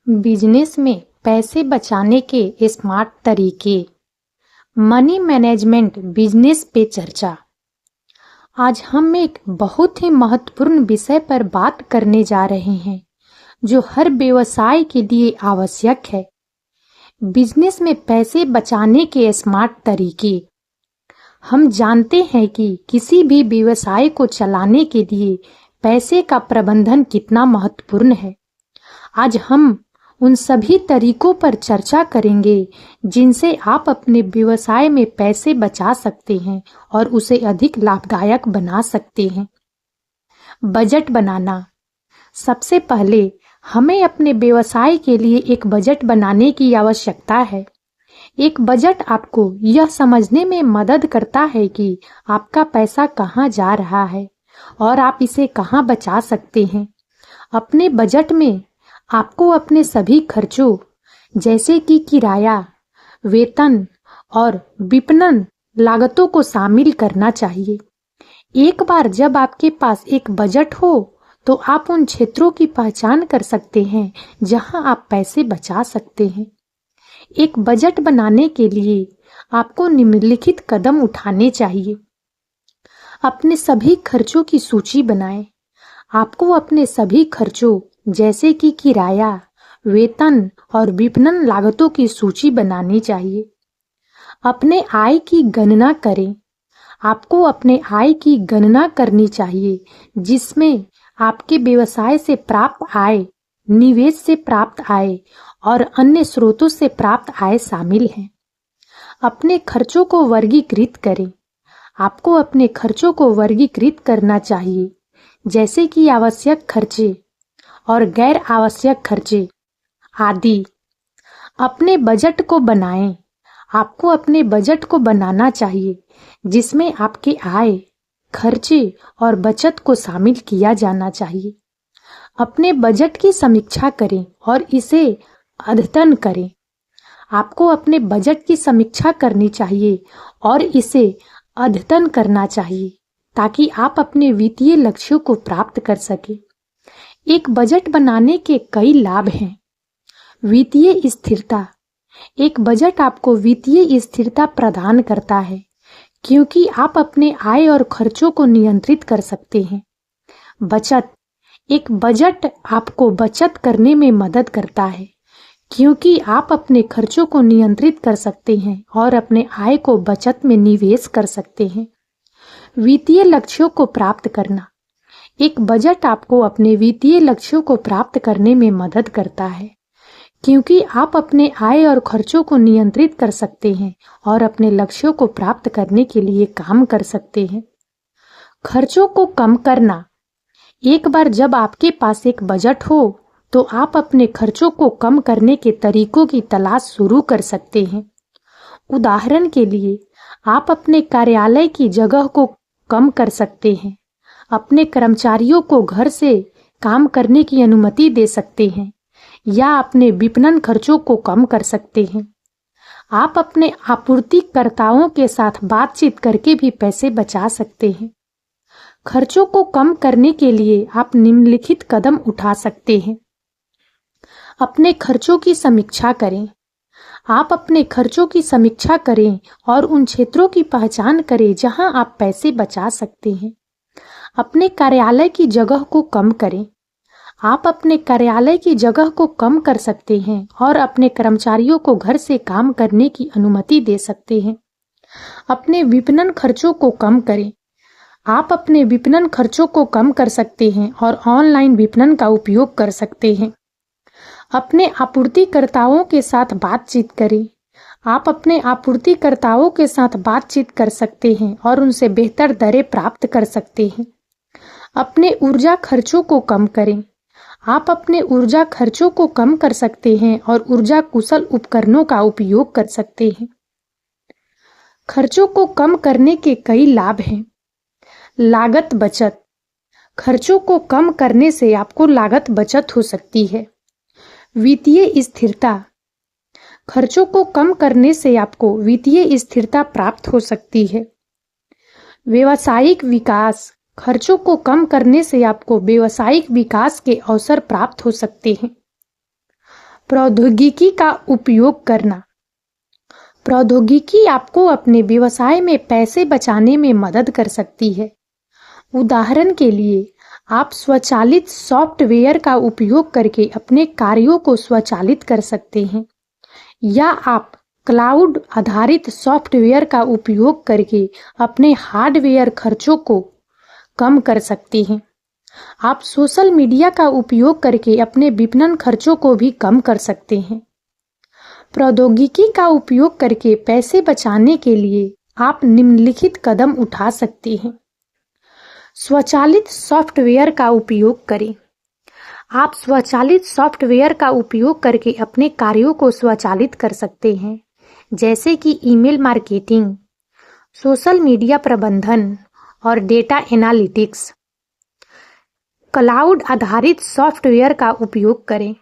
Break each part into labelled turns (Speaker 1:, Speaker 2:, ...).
Speaker 1: Business में पैसे बचाने के स्मार्ट तरीके। मनी मैनेजमेंट बिजनेस पे चर्चा। आज हम एक बहुत ही महत्वपूर्ण विषय पर बात करने जा रहे हैं जो हर व्यवसाय के लिए आवश्यक है। बिजनेस में पैसे बचाने के स्मार्ट तरीके। हम जानते हैं कि किसी भी व्यवसाय को चलाने के लिए पैसे का प्रबंधन कितना महत्वपूर्ण है। आज हम उन सभी तरीकों पर चर्चा करेंगे जिनसे आप अपने व्यवसाय में पैसे बचा सकते हैं और उसे अधिक लाभदायक बना सकते हैं। बजट बनाना। सबसे पहले हमें अपने व्यवसाय के लिए एक बजट बनाने की आवश्यकता है। एक बजट आपको यह समझने में मदद करता है कि आपका पैसा कहाँ जा रहा है और आप इसे कहाँ बचा सकते हैं। अपने बजट में आपको अपने सभी खर्चों जैसे कि किराया, वेतन और विपणन लागतों को शामिल करना चाहिए। एक बार जब आपके पास एक बजट हो तो आप उन क्षेत्रों की पहचान कर सकते हैं जहां आप पैसे बचा सकते हैं। एक बजट बनाने के लिए आपको निम्नलिखित कदम उठाने चाहिए। अपने सभी खर्चों की सूची बनाएं। आपको अपने सभी खर्चों जैसे कि किराया, वेतन और विपणन लागतों की सूची बनानी चाहिए। अपने आय की गणना करें। आपको अपने आय की गणना करनी चाहिए जिसमें आपके व्यवसाय से प्राप्त आय, निवेश से प्राप्त आय और अन्य स्रोतों से प्राप्त आय शामिल हैं। अपने खर्चों को वर्गीकृत करें। आपको अपने खर्चों को वर्गीकृत करना चाहिए जैसे कि आवश्यक खर्चे और गैर आवश्यक खर्चे आदि। अपने बजट को बनाएं। आपको अपने बजट को बनाना चाहिए जिसमें आपके आय, खर्चे और बचत को शामिल किया जाना चाहिए। अपने बजट की समीक्षा करें और इसे अद्यतन करें। आपको अपने बजट की समीक्षा करनी चाहिए और इसे अद्यतन करना चाहिए ताकि आप अपने वित्तीय लक्ष्यों को प्राप्त कर सकें। एक बजट बनाने के कई लाभ हैं। वित्तीय स्थिरता। एक बजट आपको वित्तीय स्थिरता प्रदान करता है क्योंकि आप अपने आय और खर्चों को नियंत्रित कर सकते हैं। बचत। एक बजट आपको बचत करने में मदद करता है क्योंकि आप अपने खर्चों को नियंत्रित कर सकते हैं और अपने आय को बचत में निवेश कर सकते हैं। वित्तीय लक्ष्यों को प्राप्त करना। एक बजट आपको अपने वित्तीय लक्ष्यों को प्राप्त करने में मदद करता है क्योंकि आप अपने आय और खर्चों को नियंत्रित कर सकते हैं और अपने लक्ष्यों को प्राप्त करने के लिए काम कर सकते हैं। खर्चों को कम करना। एक बार जब आपके पास एक बजट हो तो आप अपने खर्चों को कम करने के तरीकों की तलाश शुरू कर सकते हैं। उदाहरण के लिए, आप अपने कार्यालय की जगह को कम कर सकते हैं, अपने कर्मचारियों को घर से काम करने की अनुमति दे सकते हैं या अपने विपणन खर्चों को कम कर सकते हैं। आप अपने आपूर्तिकर्ताओं के साथ बातचीत करके भी पैसे बचा सकते हैं। खर्चों को कम करने के लिए आप निम्नलिखित कदम उठा सकते हैं। अपने खर्चों की समीक्षा करें। आप अपने खर्चों की समीक्षा करें और उन क्षेत्रों की पहचान करें जहां आप पैसे बचा सकते हैं। अपने कार्यालय की जगह को कम करें। आप अपने कार्यालय की जगह को कम कर सकते हैं और अपने कर्मचारियों को घर से काम करने की अनुमति दे सकते हैं। अपने विपणन खर्चों को कम करें। आप अपने विपणन खर्चों को कम कर सकते हैं और ऑनलाइन विपणन का उपयोग कर सकते हैं। अपने आपूर्तिकर्ताओं के साथ बातचीत करें। आप अपने आपूर्तिकर्ताओं के साथ बातचीत कर सकते हैं और उनसे बेहतर दरें प्राप्त कर सकते हैं। अपने ऊर्जा खर्चों को कम करें। आप अपने ऊर्जा खर्चों को कम कर सकते हैं और ऊर्जा कुशल उपकरणों का उपयोग कर सकते हैं। खर्चों को कम करने के कई लाभ हैं। लागत बचत। खर्चों को कम करने से आपको लागत बचत हो सकती है। वित्तीय स्थिरता। खर्चों को कम करने से आपको वित्तीय स्थिरता प्राप्त हो सकती है। व्यावसायिक विकास। खर्चों को कम करने से आपको व्यावसायिक विकास के अवसर प्राप्त हो सकते हैं। प्रौद्योगिकी का उपयोग करना। प्रौद्योगिकी आपको अपने व्यवसाय में पैसे बचाने में मदद कर सकती है। उदाहरण के लिए, आप स्वचालित सॉफ्टवेयर का उपयोग करके अपने कार्यों को स्वचालित कर सकते हैं, या आप क्लाउड आधारित सॉफ्टवेयर का उपयोग करके अपने हार्डवेयर खर्चों को कम कर सकते हैं। आप सोशल मीडिया का उपयोग करके अपने विपणन खर्चों को भी कम कर सकते हैं। प्रौद्योगिकी का उपयोग करके पैसे बचाने के लिए आप निम्नलिखित कदम उठा सकते हैं। स्वचालित सॉफ्टवेयर का उपयोग करें। आप स्वचालित सॉफ्टवेयर का उपयोग करके अपने कार्यों को स्वचालित कर सकते हैं, जैसे कि ईमेल मार्केटिंग, सोशल मीडिया प्रबंधन और डेटा एनालिटिक्स। क्लाउड आधारित सॉफ्टवेयर का उपयोग करें।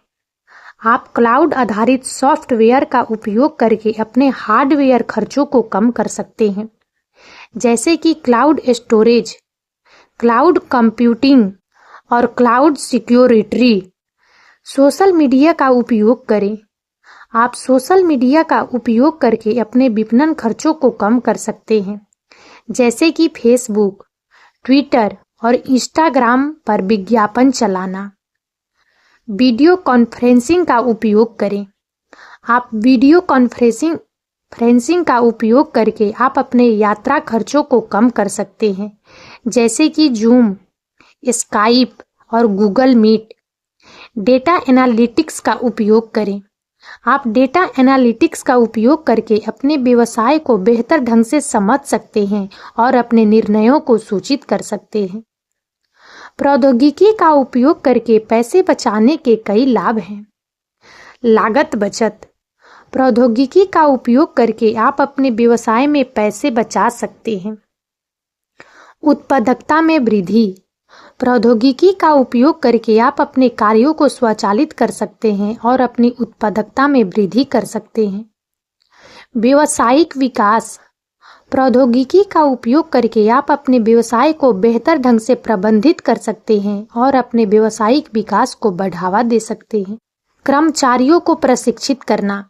Speaker 1: आप क्लाउड आधारित सॉफ्टवेयर का उपयोग करके अपने हार्डवेयर खर्चों को कम कर सकते हैं, जैसे कि क्लाउड स्टोरेज, क्लाउड कंप्यूटिंग और क्लाउड सिक्योरिटी। सोशल मीडिया का उपयोग करें। आप सोशल मीडिया का उपयोग करके अपने विपणन खर्चों को कम कर सकते हैं, जैसे कि फेसबुक, ट्विटर और इंस्टाग्राम पर विज्ञापन चलाना। वीडियो कॉन्फ्रेंसिंग का उपयोग करें। आप वीडियो कॉन्फ्रेंसिंग का उपयोग करके आप अपने यात्रा खर्चों को कम कर सकते हैं, जैसे कि जूम, स्काइप और गूगल मीट। डेटा एनालिटिक्स का उपयोग करें। आप डेटा एनालिटिक्स का उपयोग करके अपने व्यवसाय को बेहतर ढंग से समझ सकते हैं और अपने निर्णयों को सूचित कर सकते हैं। प्रौद्योगिकी का उपयोग करके पैसे बचाने के कई लाभ हैं। लागत बचत। प्रौद्योगिकी का उपयोग करके आप अपने व्यवसाय में पैसे बचा सकते हैं। उत्पादकता में वृद्धि। प्रौद्योगिकी का उपयोग करके आप अपने कार्यों को स्वचालित कर सकते हैं और अपनी उत्पादकता में वृद्धि कर सकते हैं। व्यावसायिक विकास। प्रौद्योगिकी का उपयोग करके आप अपने व्यवसाय को बेहतर ढंग से प्रबंधित कर सकते हैं और अपने व्यावसायिक विकास को बढ़ावा दे सकते हैं। कर्मचारियों को प्रशिक्षित करना।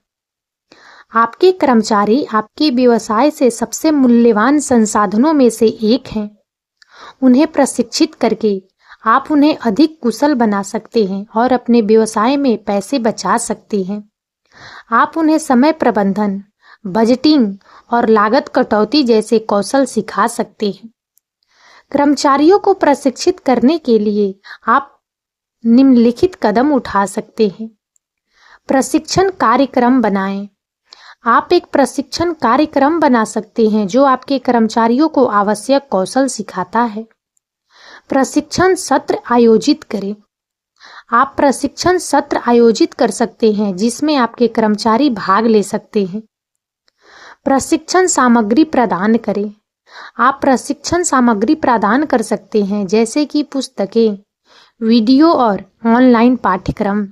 Speaker 1: आपके कर्मचारी आपके व्यवसाय से सबसे मूल्यवान संसाधनों में से एक हैं। उन्हें प्रशिक्षित करके आप उन्हें अधिक कुशल बना सकते हैं और अपने व्यवसाय में पैसे बचा सकते हैं। आप उन्हें समय प्रबंधन, बजटिंग और लागत कटौती जैसे कौशल सिखा सकते हैं। कर्मचारियों को प्रशिक्षित करने के लिए आप निम्नलिखित कदम उठा सकते हैं। प्रशिक्षण कार्यक्रम बनाएं। आप एक प्रशिक्षण कार्यक्रम बना सकते हैं जो आपके कर्मचारियों को आवश्यक कौशल सिखाता है। प्रशिक्षण सत्र आयोजित करें। आप प्रशिक्षण सत्र आयोजित कर सकते हैं जिसमें आपके कर्मचारी भाग ले सकते हैं। प्रशिक्षण सामग्री प्रदान करें। आप प्रशिक्षण सामग्री प्रदान कर सकते हैं, जैसे कि पुस्तकें, वीडियो और ऑनलाइन पाठ्यक्रम।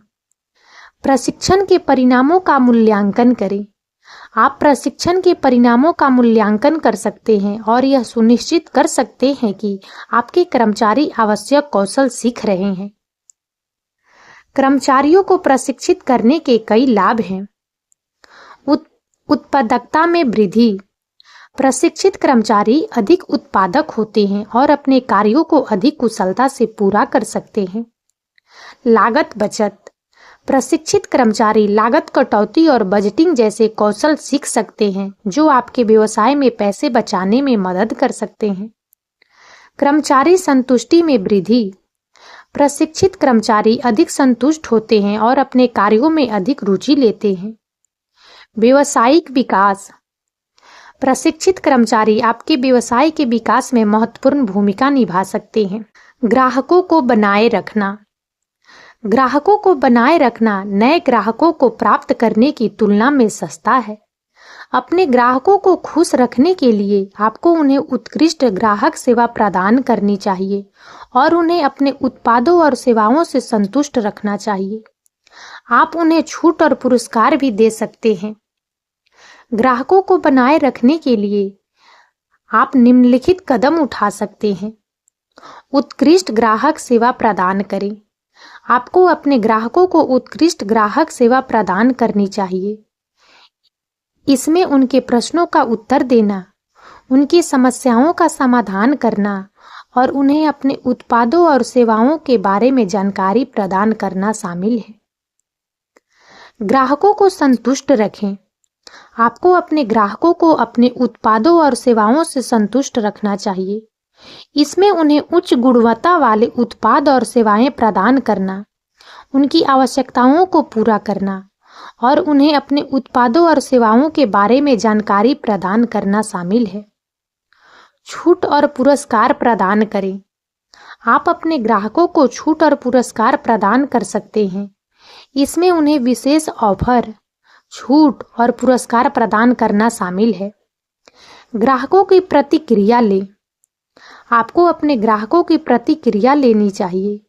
Speaker 1: प्रशिक्षण के परिणामों का मूल्यांकन करें। आप प्रशिक्षण के परिणामों का मूल्यांकन कर सकते हैं और यह सुनिश्चित कर सकते हैं कि आपके कर्मचारी आवश्यक कौशल सीख रहे हैं। कर्मचारियों को प्रशिक्षित करने के कई लाभ हैं। उत्पादकता में वृद्धि। प्रशिक्षित कर्मचारी अधिक उत्पादक होते हैं और अपने कार्यों को अधिक कुशलता से पूरा कर सकते हैं। लागत बचत। प्रशिक्षित कर्मचारी लागत कटौती और बजटिंग जैसे कौशल सीख सकते हैं जो आपके व्यवसाय में पैसे बचाने में मदद कर सकते हैं। कर्मचारी संतुष्टि में वृद्धि। प्रशिक्षित कर्मचारी अधिक संतुष्ट होते हैं और अपने कार्यों में अधिक रुचि लेते हैं। व्यावसायिक विकास। प्रशिक्षित कर्मचारी आपके व्यवसाय के विकास में महत्वपूर्ण भूमिका निभा सकते हैं। ग्राहकों को बनाए रखना। ग्राहकों को बनाए रखना नए ग्राहकों को प्राप्त करने की तुलना में सस्ता है। अपने ग्राहकों को खुश रखने के लिए आपको उन्हें उत्कृष्ट ग्राहक सेवा प्रदान करनी चाहिए और उन्हें अपने उत्पादों और सेवाओं से संतुष्ट रखना चाहिए। आप उन्हें छूट और पुरस्कार भी दे सकते हैं। ग्राहकों को बनाए रखने के लिए आप निम्नलिखित कदम उठा सकते हैं। उत्कृष्ट ग्राहक सेवा प्रदान करें। आपको अपने ग्राहकों को उत्कृष्ट ग्राहक सेवा प्रदान करनी चाहिए। इसमें उनके प्रश्नों का उत्तर देना, उनकी समस्याओं का समाधान करना और उन्हें अपने उत्पादों और सेवाओं के बारे में जानकारी प्रदान करना शामिल है। ग्राहकों को संतुष्ट रखें। आपको अपने ग्राहकों को अपने उत्पादों और सेवाओं से संतुष्ट रखना चाहिए। इसमें उन्हें उच्च गुणवत्ता वाले उत्पाद और सेवाएं प्रदान करना, उनकी आवश्यकताओं को पूरा करना और उन्हें अपने उत्पादों और सेवाओं के बारे में जानकारी प्रदान करना शामिल है। छूट और पुरस्कार प्रदान करें। आप अपने ग्राहकों को छूट और पुरस्कार प्रदान कर सकते हैं। इसमें उन्हें विशेष ऑफर, छूट और पुरस्कार प्रदान करना शामिल है। ग्राहकों की प्रतिक्रिया लें। आपको अपने ग्राहकों की प्रतिक्रिया लेनी चाहिए।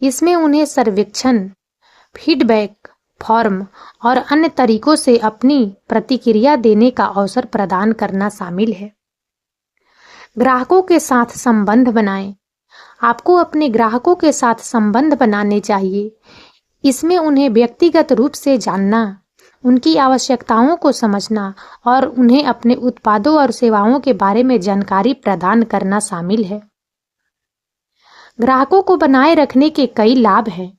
Speaker 1: इसमें उन्हें सर्वेक्षण, फीडबैक फॉर्म और अन्य तरीकों से अपनी प्रतिक्रिया देने का अवसर प्रदान करना शामिल है। ग्राहकों के साथ संबंध बनाएं। आपको अपने ग्राहकों के साथ संबंध बनाने चाहिए। इसमें उन्हें व्यक्तिगत रूप से जानना, उनकी आवश्यकताओं को समझना और उन्हें अपने उत्पादों और सेवाओं के बारे में जानकारी प्रदान करना शामिल है। ग्राहकों को बनाए रखने के कई लाभ हैं।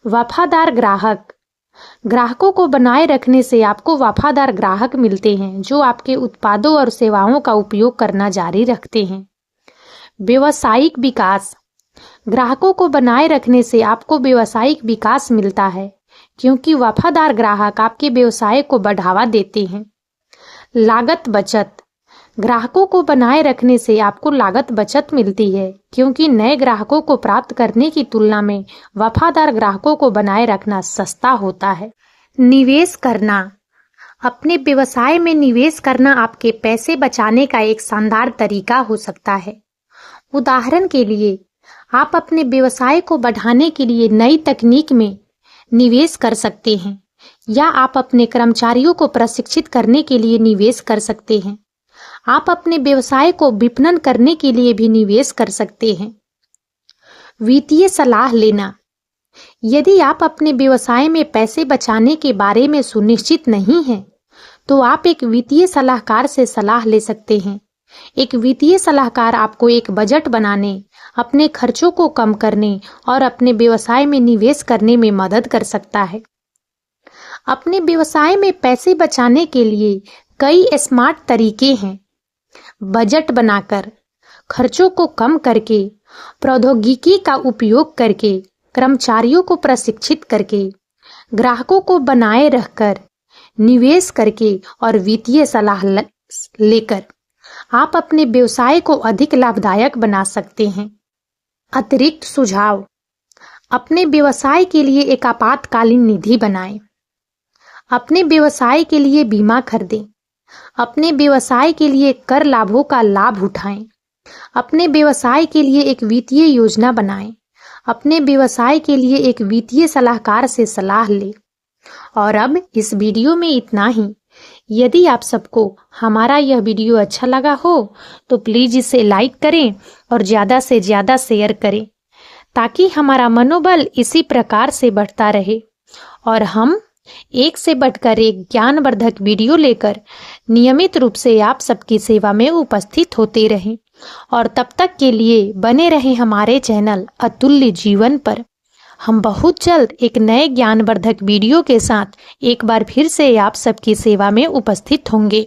Speaker 1: वफादार ग्राहक। ग्राहकों को बनाए रखने से आपको वफादार ग्राहक मिलते हैं जो आपके उत्पादों और सेवाओं का उपयोग करना जारी रखते हैं। व्यावसायिक विकास। ग्राहकों को बनाए रखने से आपको व्यावसायिक विकास मिलता है क्योंकि वफादार ग्राहक आपके व्यवसाय को बढ़ावा देते हैं। लागत बचत। ग्राहकों को बनाए रखने से आपको लागत बचत मिलती है क्योंकि नए ग्राहकों को प्राप्त करने की तुलना में वफादार ग्राहकों को बनाए रखना सस्ता होता है। निवेश करना। अपने व्यवसाय में निवेश करना आपके पैसे बचाने का एक शानदार तरीका हो सकता है। उदाहरण के लिए, आप अपने व्यवसाय को बढ़ाने के लिए नई तकनीक में निवेश कर सकते हैं या आप अपने कर्मचारियों को प्रशिक्षित करने के लिए निवेश कर सकते हैं। आप अपने व्यवसाय को विपणन करने के लिए भी निवेश कर सकते हैं। वित्तीय सलाह लेना। यदि आप अपने व्यवसाय में पैसे बचाने के बारे में सुनिश्चित नहीं हैं, तो आप एक वित्तीय सलाहकार से सलाह ले सकते हैं। एक वित्तीय सलाहकार आपको एक बजट बनाने, अपने खर्चों को कम करने और अपने व्यवसाय में निवेश करने में मदद कर सकता है। अपने व्यवसाय में पैसे बचाने के लिए कई स्मार्ट तरीके हैं। बजट बनाकर, खर्चों को कम करके, प्रौद्योगिकी का उपयोग करके, कर्मचारियों को प्रशिक्षित करके, ग्राहकों को बनाए रखकर, निवेश करके और वित्तीय सलाह लेकर आप अपने व्यवसाय को अधिक लाभदायक बना सकते हैं। अतिरिक्त सुझाव। अपने व्यवसाय के लिए एक आपातकालीन निधि बनाएं। अपने व्यवसाय के लिए बीमा खरीदें। अपने व्यवसाय के लिए कर लाभों का लाभ उठाएं। अपने व्यवसाय के लिए एक वित्तीय योजना बनाएं। अपने व्यवसाय के लिए एक वित्तीय सलाहकार से सलाह लें। और अब इस वीडियो में इतना ही। यदि आप सबको हमारा यह वीडियो अच्छा लगा हो तो प्लीज इसे लाइक करें और ज़्यादा से ज़्यादा शेयर करें ताकि हमारा मनोबल इसी प्रकार से बढ़ता रहे और हम एक से बढ़कर एक ज्ञानवर्धक वीडियो लेकर नियमित रूप से आप सबकी सेवा में उपस्थित होते रहें। और तब तक के लिए बने रहें हमारे चैनल अतुल्य जीवन पर। हम बहुत जल्द एक नए ज्ञानवर्धक वीडियो के साथ एक बार फिर से आप सबकी सेवा में उपस्थित होंगे।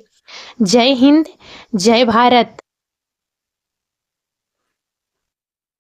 Speaker 1: जय हिंद, जय भारत।